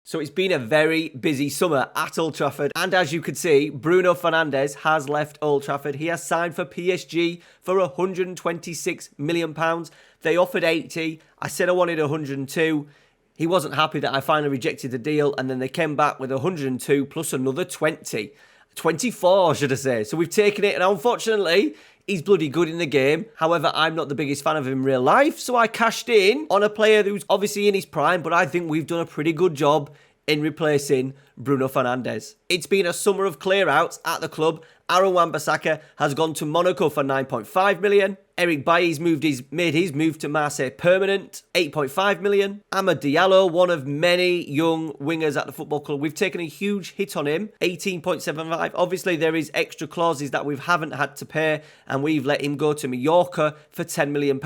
So it's been a very busy summer at Old Trafford, and as you could see, Bruno Fernandez has left Old Trafford. He has signed for PSG for £126 million. They offered 80. I said I wanted 102. He wasn't happy that I finally rejected the deal, and then they came back with 102 plus another 20. 24, should I say. So we've taken it, and unfortunately, he's bloody good in the game. However, I'm not the biggest fan of him in real life, so I cashed in on a player who's obviously in his prime, but I think we've done a pretty good job in replacing Bruno Fernandes. It's been a summer of clear-outs at the club. Aaron Wan-Bissaka has gone to Monaco for 9.5 million. Eric Bailly's made his move to Marseille permanent, 8.5 million. Amad Diallo, one of many young wingers at the football club. We've taken a huge hit on him, 18.75. Obviously, there is extra clauses that we haven't had to pay, and we've let him go to Mallorca for £10 million.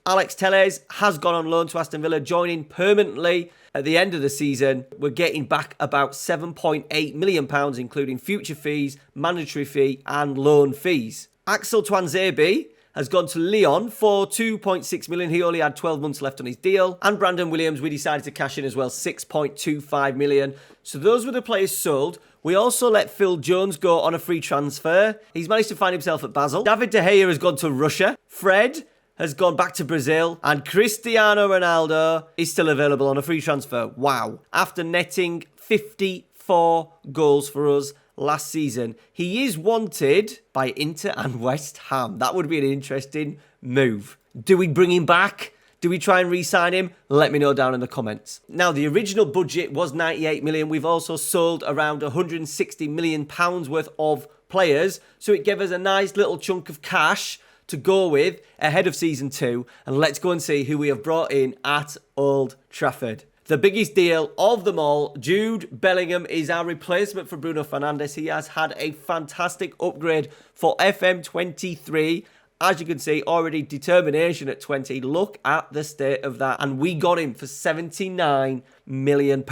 Alex Telles has gone on loan to Aston Villa, joining permanently at the end of the season. We're getting back about £7.8 million, including future fees, mandatory fee, and loan fees. Axel Tuanzebe has gone to Lyon for 2.6 million. He only had 12 months left on his deal. And Brandon Williams, we decided to cash in as well, 6.25 million. So those were the players sold. We also let Phil Jones go on a free transfer. He's managed to find himself at Basel. David De Gea has gone to Russia. Fred has gone back to Brazil. And Cristiano Ronaldo is still available on a free transfer. Wow. After netting 54 goals for us last season, he is wanted by Inter and West Ham. That would be an interesting move. Do we bring him back? Do we try and re-sign him? Let me know down in the comments. Now, the original budget was 98 million. We've also sold around 160 million pounds worth of players. So it gave us a nice little chunk of cash to go with ahead of season 2. And let's go and see who we have brought in at Old Trafford. The biggest deal of them all, Jude Bellingham is our replacement for Bruno Fernandes. He has had a fantastic upgrade for FM23. As you can see, already determination at 20. Look at the state of that. And we got him for £79 million.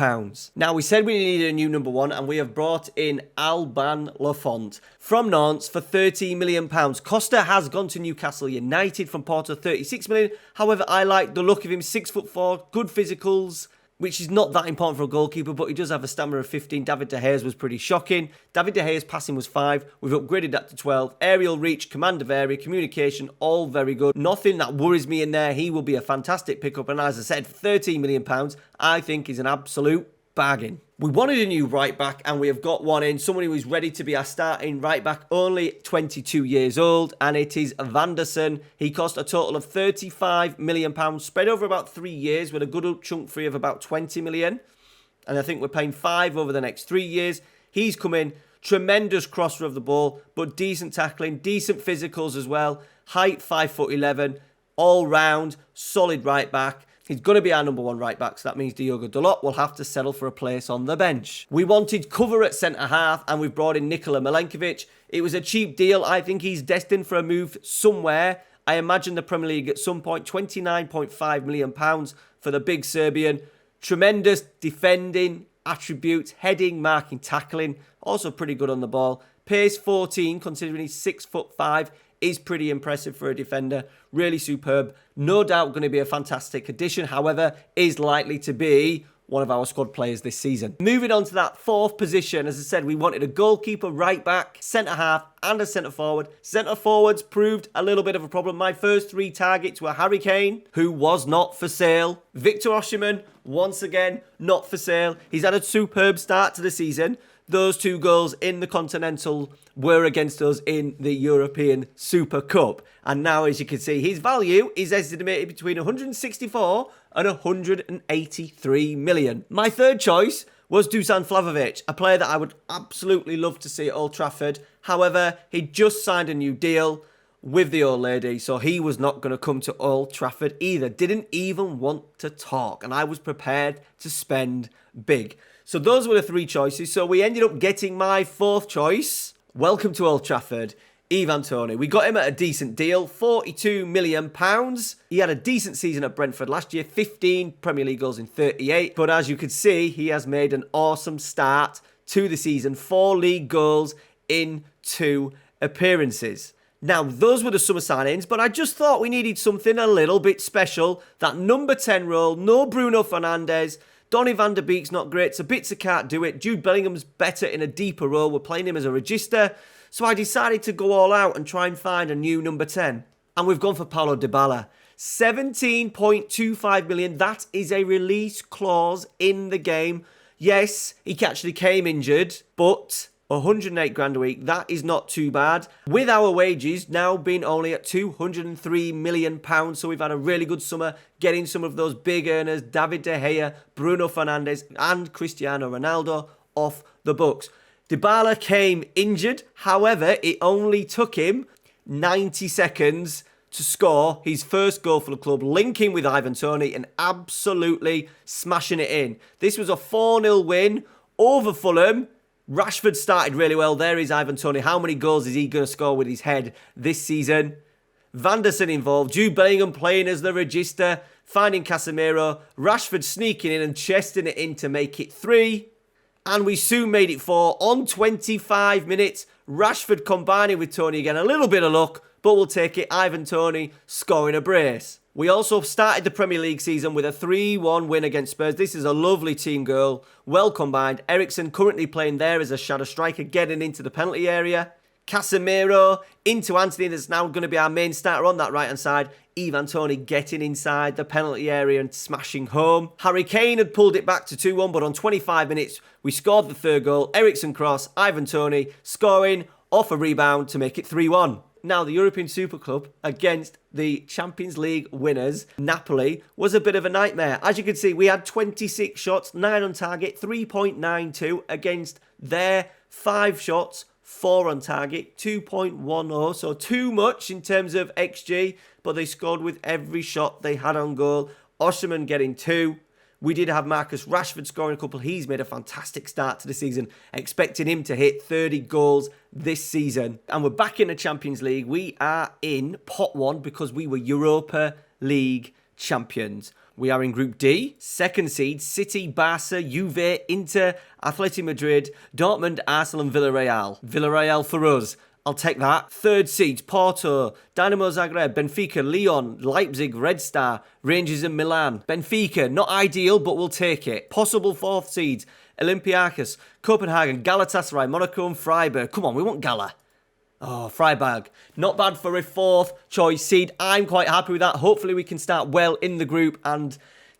Now, we said we needed a new number 1, and we have brought in Alban Lafont from Nantes for £30 million. Costa has gone to Newcastle United from Porto, 36 million. However, I like the look of him, 6'4", good physicals, which is not that important for a goalkeeper, but he does have a stamina of 15. David De Gea's was pretty shocking. David De Gea's passing was 5. We've upgraded that to 12. Aerial reach, command of area, communication, all very good. Nothing that worries me in there. He will be a fantastic pickup. And as I said, for £13 million, I think is an absolute bargain. We wanted a new right back, and we have got one in. Someone who is ready to be our starting right back, only 22 years old, and it is Vanderson. He cost a total of £35 million, spread over about 3 years, with a good chunk free of about 20 million. And I think we're paying 5 over the next 3 years. He's come in, tremendous crosser of the ball, but decent tackling, decent physicals as well. Height 5'11", all round, solid right back. He's going to be our number 1 right back, so that means Diogo Dalot will have to settle for a place on the bench. We wanted cover at centre-half, and we've brought in Nikola Milenkovic. It was a cheap deal. I think he's destined for a move somewhere. I imagine the Premier League at some point. £29.5 million for the big Serbian. Tremendous defending attributes, heading, marking, tackling. Also pretty good on the ball. Pace 14, considering he's 6'5", is pretty impressive for a defender. Really superb. No doubt going to be a fantastic addition. However, is likely to be one of our squad players this season. Moving on to that 4th position, as I said, we wanted a goalkeeper, right back, centre-half, and a centre-forward. Centre-forwards proved a little bit of a problem. My first 3 targets were Harry Kane, who was not for sale. Victor Osimhen, once again, not for sale. He's had a superb start to the season. Those 2 goals in the Continental were against us in the European Super Cup. And now, as you can see, his value is estimated between 164 and 183 million. My third choice was Dusan Vlahovic, a player that I would absolutely love to see at Old Trafford. However, he just signed a new deal with the old lady, so he was not going to come to Old Trafford either. Didn't even want to talk, and I was prepared to spend big. So those were the 3 choices. So we ended up getting my 4th choice. Welcome to Old Trafford, Ivan Toney. We got him at a decent deal, £42 million. He had a decent season at Brentford last year, 15 Premier League goals in 38. But as you can see, he has made an awesome start to the season. 4 league goals in 2 appearances. Now, those were the summer signings, but I just thought we needed something a little bit special. That number 10 role, no Bruno Fernandes. Donny van de Beek's not great. Sabitzer can't do it. Jude Bellingham's better in a deeper role. We're playing him as a register. So I decided to go all out and try and find a new number 10. And we've gone for Paulo Dybala. 17.25 million. That is a release clause in the game. Yes, he actually came injured, but 108 grand a week, that is not too bad. With our wages now being only at 203 million pounds, so we've had a really good summer getting some of those big earners, David De Gea, Bruno Fernandez and Cristiano Ronaldo off the books. Dybala came injured, however, it only took him 90 seconds to score his first goal for the club, linking with Ivan Toney and absolutely smashing it in. This was a 4-0 win over Fulham. Rashford started really well. There is Ivan Toney. How many goals is he going to score with his head this season? Van der Sar involved. Jude Bellingham playing as the register, finding Casemiro. Rashford sneaking in and chesting it in to make it 3. And we soon made it 4 on 25 minutes. Rashford combining with Toney again. A little bit of luck, but we'll take it. Ivan Toney scoring a brace. We also started the Premier League season with a 3-1 win against Spurs. This is a lovely team goal. Well combined. Eriksen currently playing there as a shadow striker, getting into the penalty area. Casemiro into Anthony, that's now going to be our main starter on that right-hand side. Ivan Toney getting inside the penalty area and smashing home. Harry Kane had pulled it back to 2-1, but on 25 minutes, we scored the third goal. Eriksen cross, Ivan Toney scoring off a rebound to make it 3-1. Now, the European Super Club against the Champions League winners, Napoli, was a bit of a nightmare. As you can see, we had 26 shots, 9 on target, 3.92 against their 5 shots, 4 on target, 2.10. So too much in terms of XG, but they scored with every shot they had on goal. Osimhen getting 2. We did have Marcus Rashford scoring a couple. He's made a fantastic start to the season, expecting him to hit 30 goals this season. And we're back in the Champions League. We are in pot 1 because we were Europa League champions. We are in Group D, second seed, City, Barca, Juve, Inter, Atletico Madrid, Dortmund, Arsenal and Villarreal. Villarreal for us. I'll take that. Third seeds, Porto, Dynamo Zagreb, Benfica, Lyon, Leipzig, Red Star, Rangers and Milan. Benfica, not ideal, but we'll take it. Possible fourth seeds, Olympiacos, Copenhagen, Galatasaray, Monaco and Freiburg. Come on, we want Gala. Oh, Freiburg. Not bad for a fourth choice seed. I'm quite happy with that. Hopefully we can start well in the group and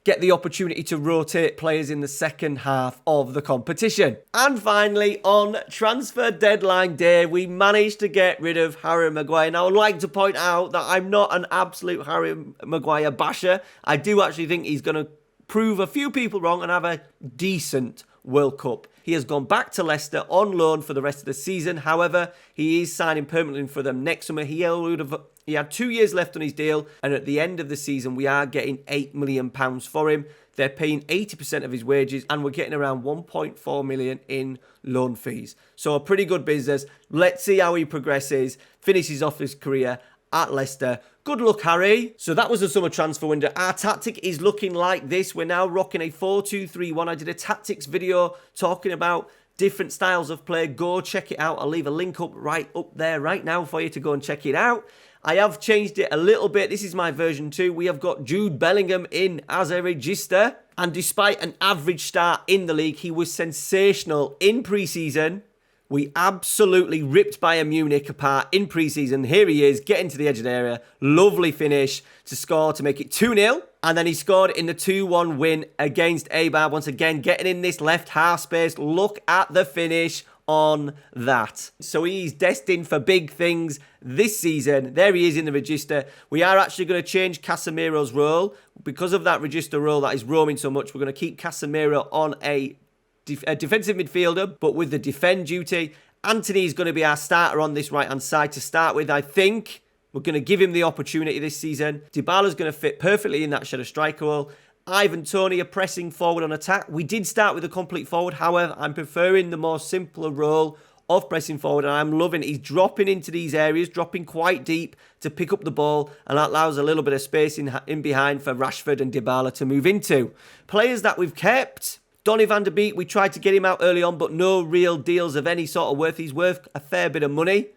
get the opportunity to rotate players in the second half of the competition. And finally, on transfer deadline day, we managed to get rid of Harry Maguire. Now, I'd like to point out that I'm not an absolute Harry Maguire basher. I do actually think he's going to prove a few people wrong and have a decent World Cup. He has gone back to Leicester on loan for the rest of the season. However, he is signing permanently for them next summer. He had 2 years left on his deal, and at the end of the season, we are getting £8 million for him. They're paying 80% of his wages, and we're getting around 1.4 million in loan fees. So a pretty good business. Let's see how he progresses, finishes off his career at Leicester. Good luck, Harry. So that was the summer transfer window. Our tactic is looking like this. We're now rocking a 4-2-3-1. I did a tactics video talking about different styles of play. Go check it out. I'll leave a link up right up there right now for you to go and check it out. I have changed it a little bit. This is my version 2. We have got Jude Bellingham in as a register. And despite an average start in the league, he was sensational in pre-season. We absolutely ripped Bayern Munich apart in pre-season. Here he is, getting to the edge of the area. Lovely finish to score to make it 2-0. And then he scored in the 2-1 win against Eibar. Once again, getting in this left half space. Look at the finish on that. So he's destined for big things this season. There he is in the register. We are actually going to change Casemiro's role. Because of that register role that is roaming so much, we're going to keep Casemiro on a defensive midfielder, but with the defend duty. Anthony is going to be our starter on this right-hand side to start with. I think we're going to give him the opportunity this season. Dybala's going to fit perfectly in that shadow striker role. Ivan Toney are pressing forward on attack. We did start with a complete forward. However, I'm preferring the more simpler role of pressing forward, and I'm loving it. He's dropping into these areas, dropping quite deep to pick up the ball, and that allows a little bit of space in behind for Rashford and Dybala to move into. Players that we've kept: Donny van de Beek, we tried to get him out early on, but no real deals of any sort of worth. He's worth a fair bit of money,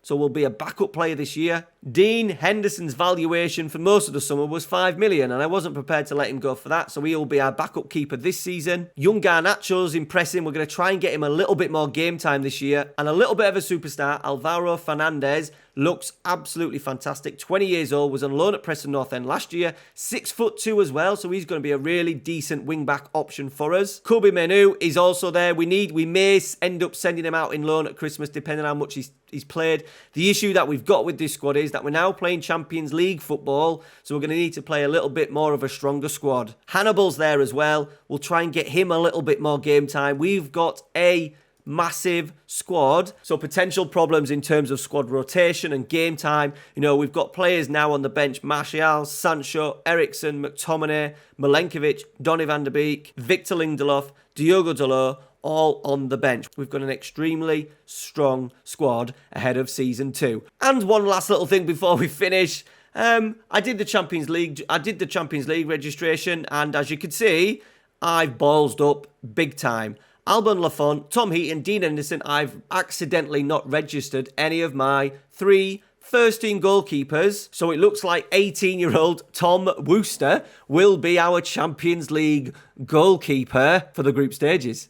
so will be a backup player this year. Dean Henderson's valuation for most of the summer was 5 million, and I wasn't prepared to let him go for that, so he'll be our backup keeper this season. Young Garnacho's impressing. We're going to try and get him a little bit more game time this year, and a little bit of a superstar. Alvaro Fernandez looks absolutely fantastic. 20 years old, was on loan at Preston North End last year. 6'2" as well, so he's going to be a really decent wing-back option for us. Kobe Menu is also there. We may end up sending him out in loan at Christmas, depending on how much he's played. The issue that we've got with this squad is that we're now playing Champions League football, so we're going to need to play a little bit more of a stronger squad. Hannibal's there as well. We'll try and get him a little bit more game time. We've got a massive squad, so potential problems in terms of squad rotation and game time. You know, we've got players now on the bench: Martial, Sancho, Eriksen, McTominay, Milenkovic, Donny van de Beek, Victor Lindelof, Diogo Dalot, all on the bench. We've got an extremely strong squad ahead of Season 2. And one last little thing before we finish. I did the Champions League registration, and as you can see, I've ballsed up big time. Alban Lafont, Tom Heaton, Dean Henderson, I've accidentally not registered any of my 3 first-team goalkeepers, so it looks like 18-year-old Tom Wooster will be our Champions League goalkeeper for the group stages.